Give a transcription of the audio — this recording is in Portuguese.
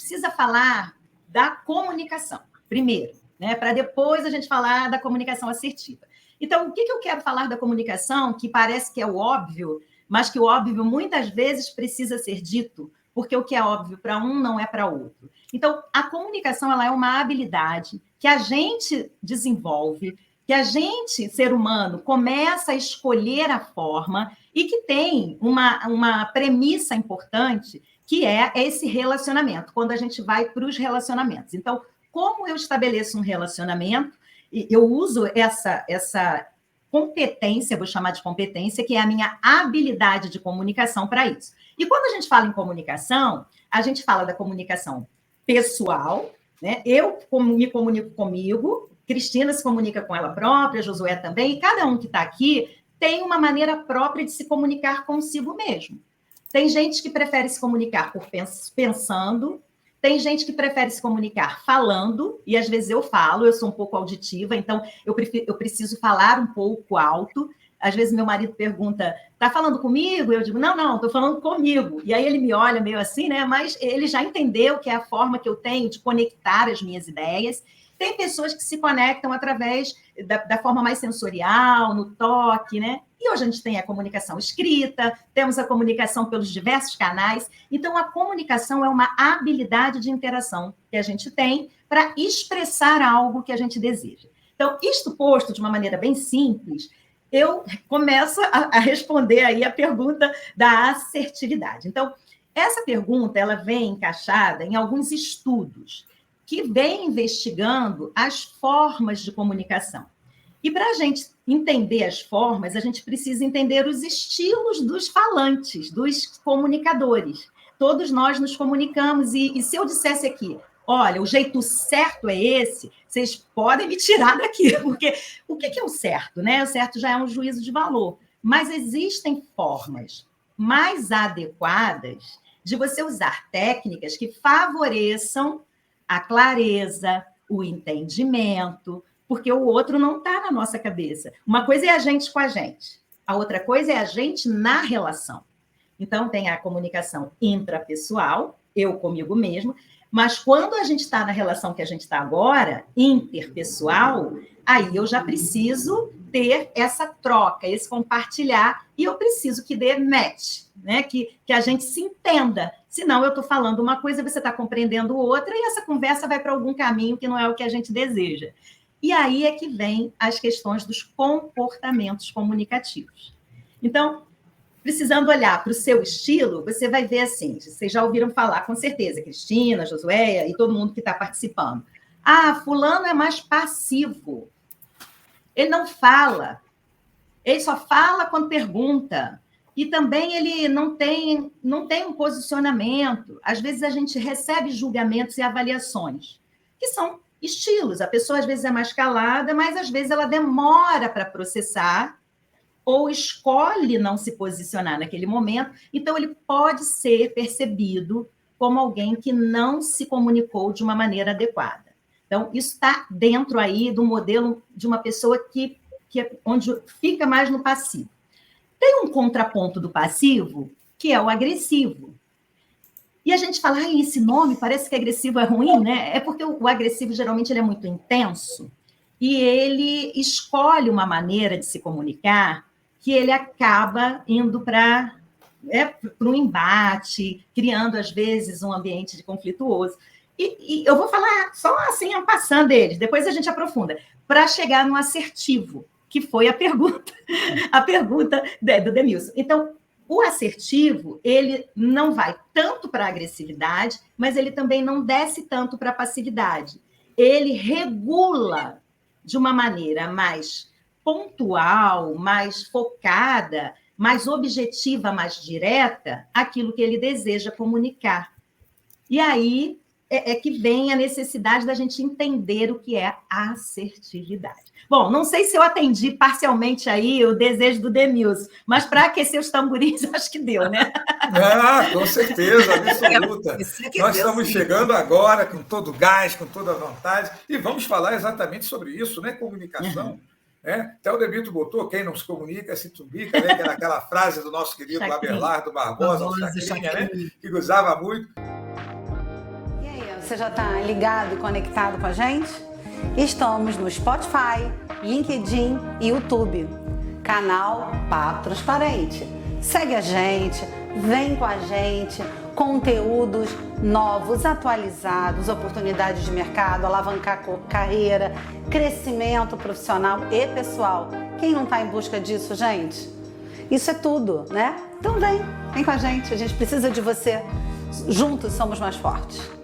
precisa falar da comunicação, primeiro, né? Para depois a gente falar da comunicação assertiva. Então, o que eu quero falar da comunicação, que parece que é o óbvio, mas que o óbvio muitas vezes precisa ser dito, porque o que é óbvio para um não é para outro. Então, a comunicação ela é uma habilidade que a gente desenvolve, que a gente, ser humano, começa a escolher a forma e que tem uma premissa importante, que é esse relacionamento, quando a gente vai para os relacionamentos. Então, como eu estabeleço um relacionamento, eu uso essa competência, vou chamar de competência, que é a minha habilidade de comunicação para isso. E quando a gente fala em comunicação, a gente fala da comunicação pessoal, né? Eu me comunico comigo, Cristina se comunica com ela própria, Josué também, e cada um que está aqui tem uma maneira própria de se comunicar consigo mesmo. Tem gente que prefere se comunicar por pensando, tem gente que prefere se comunicar falando, e às vezes eu falo, eu sou um pouco auditiva, então eu preciso falar um pouco alto. Às vezes meu marido pergunta, tá falando comigo? Eu digo, não, estou falando comigo. E aí ele me olha meio assim, né? Mas ele já entendeu que é a forma que eu tenho de conectar as minhas ideias. Tem pessoas que se conectam através da forma mais sensorial, no toque, né? E hoje a gente tem a comunicação escrita, temos a comunicação pelos diversos canais. Então, a comunicação é uma habilidade de interação que a gente tem para expressar algo que a gente deseja. Então, isto posto de uma maneira bem simples, eu começo a responder aí a pergunta da assertividade. Então, essa pergunta ela vem encaixada em alguns estudos que vem investigando as formas de comunicação. E para a gente entender as formas, a gente precisa entender os estilos dos falantes, dos comunicadores. Todos nós nos comunicamos, e se eu dissesse aqui, olha, o jeito certo é esse, vocês podem me tirar daqui, porque o que é o certo, né? O certo já é um juízo de valor, mas existem formas mais adequadas de você usar técnicas que favoreçam a clareza, o entendimento, porque o outro não está na nossa cabeça. Uma coisa é a gente com a gente, a outra coisa é a gente na relação. Então, tem a comunicação intrapessoal, eu comigo mesmo, mas quando a gente está na relação que a gente está agora, interpessoal, aí eu já preciso ter essa troca, esse compartilhar, e eu preciso que dê match, né? Que a gente se entenda. Senão eu estou falando uma coisa, você está compreendendo outra, e essa conversa vai para algum caminho que não é o que a gente deseja. E aí é que vem as questões dos comportamentos comunicativos. Então, precisando olhar para o seu estilo, você vai ver assim, vocês já ouviram falar, com certeza, Cristina, Josué e todo mundo que está participando. Ah, fulano é mais passivo. Ele não fala. Ele só fala quando pergunta. E também ele não tem um posicionamento. Às vezes a gente recebe julgamentos e avaliações, que são estilos. A pessoa às vezes é mais calada, mas às vezes ela demora para processar ou escolhe não se posicionar naquele momento. Então, ele pode ser percebido como alguém que não se comunicou de uma maneira adequada. Então, isso está dentro aí do modelo de uma pessoa onde fica mais no passivo. Tem um contraponto do passivo, que é o agressivo. E a gente fala, esse nome parece que agressivo é ruim, né? É porque o agressivo, geralmente, ele é muito intenso e ele escolhe uma maneira de se comunicar que ele acaba indo para um embate, criando, às vezes, um ambiente de conflituoso. E eu vou falar só assim, passando eles, depois a gente aprofunda, para chegar no assertivo, que foi a pergunta do Demilson. Então, o assertivo, ele não vai tanto para a agressividade, mas ele também não desce tanto para a passividade. Ele regula de uma maneira mais pontual, mais focada, mais objetiva, mais direta, aquilo que ele deseja comunicar. E aí é que vem a necessidade da gente entender o que é assertividade. Bom, não sei se eu atendi parcialmente aí o desejo do Demilson, mas para aquecer os tamborins, acho que deu, né? Ah, com certeza, absoluta. Nós estamos chegando agora com todo o gás, com toda a vontade, e vamos falar exatamente sobre isso, né? Comunicação. Até o Demito botou, quem não se comunica se tumbica, né? Que era aquaquela frase do nosso querido Abelardo Barbosa, o Chacrinha, né? Que usava muito. E você já está ligado e conectado com a gente? Estamos no Spotify, LinkedIn e YouTube. Canal Papo Transparente. Segue a gente, vem com a gente, conteúdos novos, atualizados, oportunidades de mercado, alavancar carreira, crescimento profissional e pessoal. Quem não está em busca disso, gente? Isso é tudo, né? Então vem com a gente, a gente precisa de você. Juntos somos mais fortes.